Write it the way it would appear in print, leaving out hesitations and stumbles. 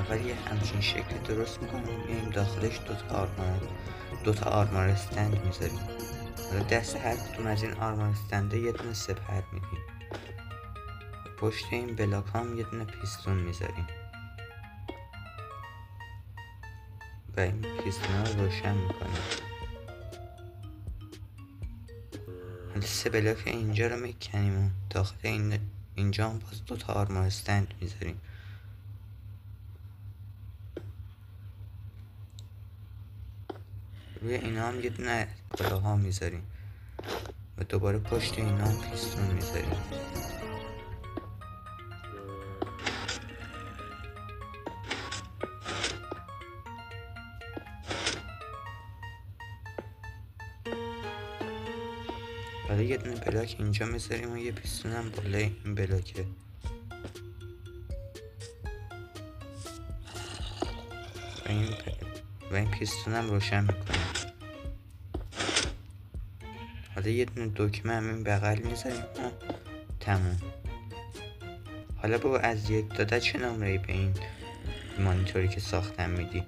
اول یه همچین شکلی درست میکنیم، میایم داخلش دوتا آرمار استند میذاریم. حالا دست هر کدوم از این آرمار استنده یه دونه سپر میدیم. پشت این بلاک هم یه دونه پیستون میذاریم و این پیستون رو روشن میکنیم. حالا 3 بلاک اینجا رو میکنیم و داخل اینجا هم باز دوتا آرمار استند میذاریم. روی اینا هم یه دونه کلاها میذاریم و دوباره پشت اینا هم پیستون میذاریم. حالا یه دونه بلاک اینجا میذاریم و یه پیستون هم بالای این بلاکه و این پیستون هم روشن میکنیم. حالا یه دونه دکمه هم این بغل میذاریم و تموم. حالا با از 1 تا 10 چه نمره‌ای به این مانیتوری که ساختم میدی؟